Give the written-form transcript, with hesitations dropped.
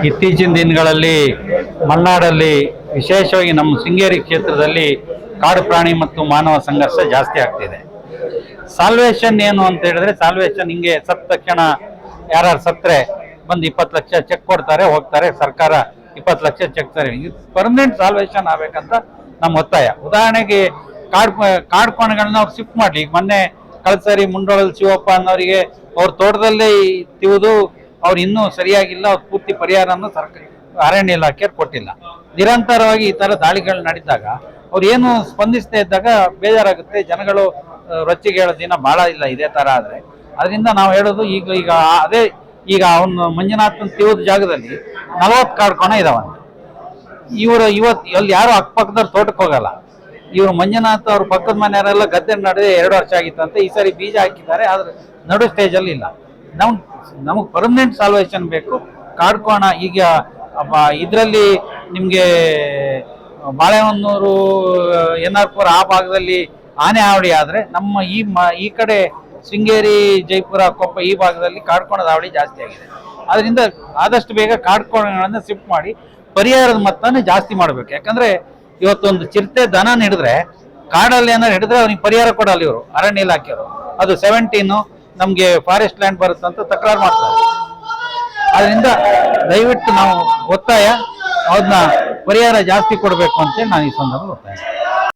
ಇತ್ತೀಚಿನ ದಿನಗಳಲ್ಲಿ ಮಲೆನಾಡಲ್ಲಿ ವಿಶೇಷವಾಗಿ ನಮ್ಮ ಶೃಂಗೇರಿ ಕ್ಷೇತ್ರದಲ್ಲಿ ಕಾಡು ಪ್ರಾಣಿ ಮತ್ತು ಮಾನವ ಸಂಘರ್ಷ ಜಾಸ್ತಿ ಆಗ್ತಿದೆ. ಸಾಲ್ವೇಷನ್ ಏನು ಅಂತ ಹೇಳಿದ್ರೆ, ಸಾಲ್ವೇಷನ್ ಹಿಂಗೆ ಸತ್ತ ತಕ್ಷಣ ಯಾರು ಸತ್ತರೆ ಬಂದು 20 ಲಕ್ಷ ಚೆಕ್ ಕೊಡ್ತಾರೆ, ಹೋಗ್ತಾರೆ, ಸರ್ಕಾರ 20 ಲಕ್ಷ ಚೆಕ್ ತಾರೆ. ಪರ್ಮನೆಂಟ್ ಸಾಲ್ವೇಷನ್ ಆಗ್ಬೇಕಂತ ನಮ್ಮ ಒತ್ತಾಯ. ಉದಾಹರಣೆಗೆ ಕಾಡು ಪ್ರಾಣಿಗಳನ್ನ ಅವ್ರು ಶಿಫ್ಟ್ ಮಾಡಲಿ. ಈಗ ಮೊನ್ನೆ ಕಳ್ಸರಿ ಮುಂಡೋಳಲ್ ಶಿವಪ್ಪ ಅನ್ನೋರಿಗೆ ಅವ್ರ ತೋಟದಲ್ಲೇ ತಿವಿದು ಅವ್ರು ಇನ್ನೂ ಸರಿಯಾಗಿಲ್ಲ, ಅವ್ರ ಪೂರ್ತಿ ಪರಿಹಾರವನ್ನು ಸರ್ಕಾರ ಅರಣ್ಯ ಇಲಾಖೆ ಕೊಟ್ಟಿಲ್ಲ. ನಿರಂತರವಾಗಿ ಈ ತರ ದಾಳಿಗಳು ನಡೀತಾಗ ಅವ್ರು ಏನು ಸ್ಪಂದಿಸದೇ ಇದ್ದಾಗ ಬೇಜಾರಾಗುತ್ತೆ. ಜನಗಳು ರೊಚ್ಚಿಗೆ ಹೇಳೋ ದಿನ ಬಹಳ ಇಲ್ಲ ಇದೇ ತರ ಆದ್ರೆ. ಅದರಿಂದ ನಾವು ಹೇಳೋದು ಈಗ ಅದೇ ಈಗ ಅವನು ಮಂಜುನಾಥನ್ ತಿವಿದ ಜಾಗದಲ್ಲಿ 40 ಕಾಡ್ಕೋಣ ಇದಾವಂತೆ. ಇವತ್ತು ಅಲ್ಲಿ ಯಾರು ಅಕ್ಕಪಕ್ಕದವ್ರು ತೋಟಕ್ಕೆ ಹೋಗಲ್ಲ. ಇವರು ಮಂಜುನಾಥ್ ಅವ್ರ ಪಕ್ಕದ ಮನೆಯವರೆಲ್ಲ ಗದ್ದೆ ನಡೆದೇ 2 ವರ್ಷ ಆಗಿತ್ತಂತೆ. ಈ ಸಾರಿ ಬೀಜ ಹಾಕಿದ್ದಾರೆ, ಆದ್ರೆ ನಡು ಸ್ಟೇಜ್ ಅಲ್ಲಿ ಇಲ್ಲ. ನಮಗೆ ಪರ್ಮನೆಂಟ್ ಸಾಲ್ವೇಷನ್ ಬೇಕು. ಕಾಡ್ಕೋಣ ಈಗ ಇದರಲ್ಲಿ ನಿಮ್ಗೆ ಬಾಳೆಹೊನ್ನೂರು NR4 ಆ ಭಾಗದಲ್ಲಿ ಆನೆ ಹಾವಳಿ ಆದ್ರೆ, ನಮ್ಮ ಈ ಕಡೆ ಶೃಂಗೇರಿ, ಜೈಪುರ, ಕೊಪ್ಪ ಈ ಭಾಗದಲ್ಲಿ ಕಾಡ್ಕೋಣದ ಹಾವಳಿ ಜಾಸ್ತಿ ಆಗಿದೆ. ಅದರಿಂದ ಆದಷ್ಟು ಬೇಗ ಕಾಡ್ಕೋಣಗಳನ್ನ ಶಿಫ್ಟ್ ಮಾಡಿ ಪರಿಹಾರದ ಮೊತ್ತನ ಜಾಸ್ತಿ ಮಾಡ್ಬೇಕು. ಯಾಕಂದ್ರೆ ಇವತ್ತೊಂದು ಚಿರತೆ ದನ ಹಿಡಿದ್ರೆ, ಕಾಡಲ್ಲಿ ಏನಾರು ಹಿಡಿದ್ರೆ ಅವ್ನಿಗೆ ಪರಿಹಾರ ಕೊಡಲ್ಲ ಇವರು ಅರಣ್ಯ ಇಲಾಖೆಯವರು. ಅದು 17 ನಮ್ಗೆ ಫಾರೆಸ್ಟ್ ಲ್ಯಾಂಡ್ ಬರುತ್ತಂತ ತಕರಾರು ಮಾಡ್ತಾರೆ. ಅದರಿಂದ ದಯವಿಟ್ಟು ನಾವು ಒತ್ತಾಯ ಅದನ್ನ ಪರಿಹಾರ ಜಾಸ್ತಿ ಕೊಡಬೇಕು ಅಂತೇಳಿ ನಾನು ಈ ಸಂದರ್ಭ ಒತ್ತಾಯ.